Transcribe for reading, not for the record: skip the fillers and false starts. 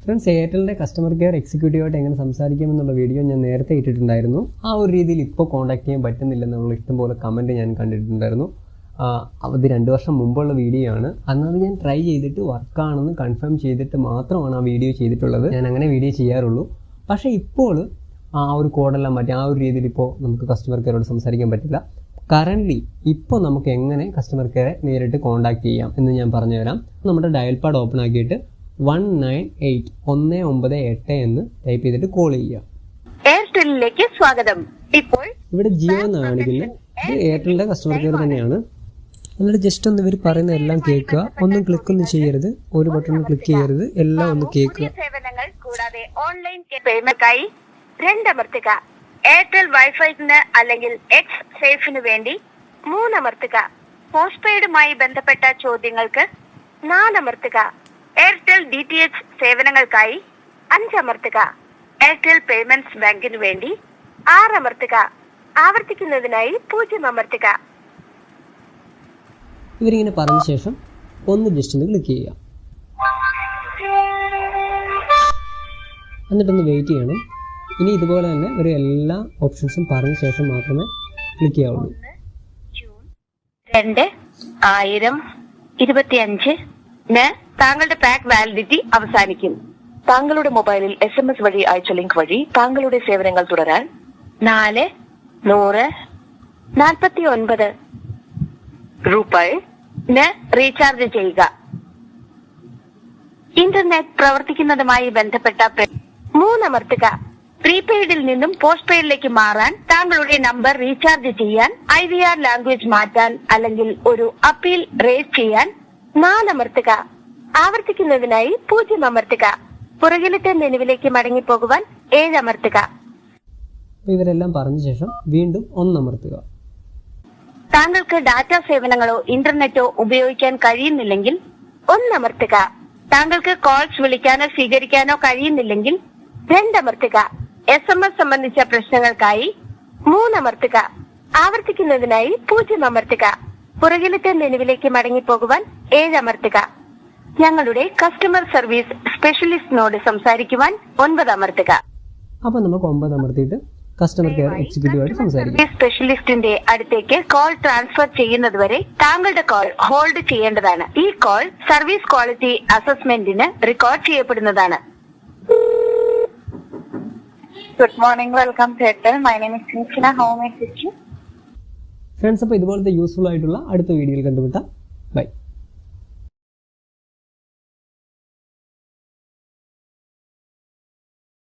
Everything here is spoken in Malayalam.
ഫ്രണ്ട്സ്, എയർടെലിൻ്റെ കസ്റ്റമർ കെയർ എക്സിക്യൂട്ടീവായിട്ട് എങ്ങനെ സംസാരിക്കാമെന്നുള്ള വീഡിയോ ഞാൻ നേരത്തെ ഇട്ടിട്ടുണ്ടായിരുന്നു. ആ ഒരു രീതിയിൽ ഇപ്പോൾ കോൺടാക്ട് ചെയ്യാൻ പറ്റുന്നില്ലെന്നുള്ള ഇഷ്ടംപോലെ കമൻറ്റ് ഞാൻ കണ്ടിട്ടുണ്ടായിരുന്നു. അത് 2 വർഷം മുമ്പുള്ള വീഡിയോ ആണ്. അന്നത് ഞാൻ ട്രൈ ചെയ്തിട്ട് വർക്കാണെന്ന് കൺഫേം ചെയ്തിട്ട് മാത്രമാണ് ആ വീഡിയോ ചെയ്തിട്ടുള്ളത്. ഞാൻ അങ്ങനെ വീഡിയോ ചെയ്യാറുള്ളൂ. പക്ഷേ ഇപ്പോൾ ആ ഒരു കോഡെല്ലാം മാറ്റി ആ ഒരു രീതിയിൽ ഇപ്പോൾ നമുക്ക് കസ്റ്റമർ കെയറോട് സംസാരിക്കാൻ പറ്റില്ല. കറൻ്റ്ലി ഇപ്പോൾ നമുക്ക് എങ്ങനെ കസ്റ്റമർ കെയറെ നേരിട്ട് കോൺടാക്ട് ചെയ്യാം എന്ന് ഞാൻ പറഞ്ഞുതരാം. നമ്മുടെ ഡയൽ പാഡ് ഓപ്പൺ ആക്കിയിട്ട് 198 എന്ന് ടൈപ്പ് ചെയ്തിട്ട് കോൾ ചെയ്യുക. എയർടെലിലേക്ക് സ്വാഗതം. ഇപ്പോൾ ഇവിടെ ജിയോ എന്ന് കാണിക്കുന്നത് ഇത് എയർടെലിൻ്റെ കസ്റ്റമർ കെയർ തന്നെയാണ്. എന്നിട്ട് ജസ്റ്റ് ഒന്ന് ഇവർ പറയുന്ന എല്ലാം കേൾക്കുക. ഒന്നും ക്ലിക്കൊന്നും ചെയ്യരുത്, ഒരു ബട്ടൺ ക്ലിക്ക് ചെയ്യരുത്, എല്ലാം ഒന്ന് കേൾക്കുക. സേവനങ്ങൾ കൂടാതെ ഓൺലൈൻ പേയ്മെന്റിനായി 2 അമർത്തുക. എയർടെൽ വൈഫൈന് അല്ലെങ്കിൽ എക്സ് സേഫിന് വേണ്ടി 3 അമർത്തുക. പോസ്റ്റ് പെയ്ഡുമായി ബന്ധപ്പെട്ട ചോദ്യങ്ങൾക്ക് 4 അമർത്തുക. എയർടെൽ DTH സേവനങ്ങൾക്കായി 5 അമർത്തുക. എയർടെൽ പേയ്മെന്റ്സ് ബാങ്കിന് വേണ്ടി 6 അമർത്തുക. ആവർത്തിക്കുന്നതിനായി 0 അമർത്തുക. ഇവരിങ്ങനെ പറഞ്ഞ ശേഷം ഒന്ന് ജസ്റ്റ് ഒന്ന് ക്ലിക്ക് ചെയ്യുക. എന്നിട്ടൊന്ന് വെയിറ്റ് ചെയ്യണം. ഇനി ഇതുപോലെ തന്നെ ഒരു എല്ലാ ഓപ്ഷൻസും പറഞ്ഞ ശേഷം മാത്രമേ ക്ലിക്ക് ചെയ്യാവുള്ളൂ. ജൂൺ 2, 2025 താങ്കളുടെ പാക്ക് വാലിഡിറ്റി അവസാനിക്കും. താങ്കളുടെ മൊബൈലിൽ SMS വഴി അയച്ച ലിങ്ക് വഴി താങ്കളുടെ സേവനങ്ങൾ തുടരാൻ 449 രൂപ റീചാർജ് ചെയ്യുക. ഇന്റർനെറ്റ് പ്രവർത്തിക്കുന്നതുമായി ബന്ധപ്പെട്ട 3 അമർത്തുക. പ്രീപെയ്ഡിൽ നിന്നും പോസ്റ്റ് പെയ്ഡിലേക്ക് മാറാൻ, താങ്കളുടെ നമ്പർ റീചാർജ് ചെയ്യാൻ, IVR ലാംഗ്വേജ് മാറ്റാൻ അല്ലെങ്കിൽ ഒരു അപ്പീൽ റേസ് ചെയ്യാൻ 4 അമർത്തുക. ആവർത്തിക്കുന്നതിനായി 0 അമർത്തുക. പുറകിലത്തെ മെനുവിലേക്ക് മടങ്ങിപ്പോകുവാൻ 7 അമർത്തുക. ഇവരെല്ലാം പറഞ്ഞ ശേഷം വീണ്ടും 1 അമർത്തുക. താങ്കൾക്ക് ഡാറ്റ സേവനങ്ങളോ ഇന്റർനെറ്റോ ഉപയോഗിക്കാൻ കഴിയുന്നില്ലെങ്കിൽ 1 അമർത്തുക. താങ്കൾക്ക് കോൾസ് വിളിക്കാനോ സ്വീകരിക്കാനോ കഴിയുന്നില്ലെങ്കിൽ 2 അമർത്തുക. SMS സംബന്ധിച്ച പ്രശ്നങ്ങൾക്കായി 3 അമർത്തുക. ആവർത്തിക്കുന്നതിനായി 0 അമർത്തുക. പുറകിലത്തെ മെനുവിലേക്ക് മടങ്ങിപ്പോകുവാൻ 7 അമർത്തുക. ഞങ്ങളുടെ കസ്റ്റമർ സർവീസ് സ്പെഷ്യലിസ്റ്റിനോട് സംസാരിക്കുവാൻ 9 അമർത്തുക. അപ്പൊ നമുക്ക് 9 അമർത്തിയിട്ട് കസ്റ്റമർ കെയർ എക്സിക്യൂട്ടീവായിട്ട് സംസാരിക്കാം. സ്പെഷ്യലിസ്റ്റിന്റെ അടുത്തേക്ക് കോൾ ട്രാൻസ്ഫർ ചെയ്യുന്നതുവരെ താങ്കളുടെ കോൾ ഹോൾഡ് ചെയ്യേണ്ടതാണ്. ഈ കോൾ സർവീസ് ക്വാളിറ്റി അസസ്മെന്റിന് റെക്കോർഡ് ചെയ്യപ്പെടുന്നതാണ്. Good morning, welcome to Airtel. My name is Nishina. How may assist you? Friends, അപ്പോൾ ഇതുപോലത്തെ യൂസ്ഫുൾ ആയിട്ടുള്ള അടുത്ത വീഡിയോയിൽ കണ്ടുമുട്ടാം. ബൈ.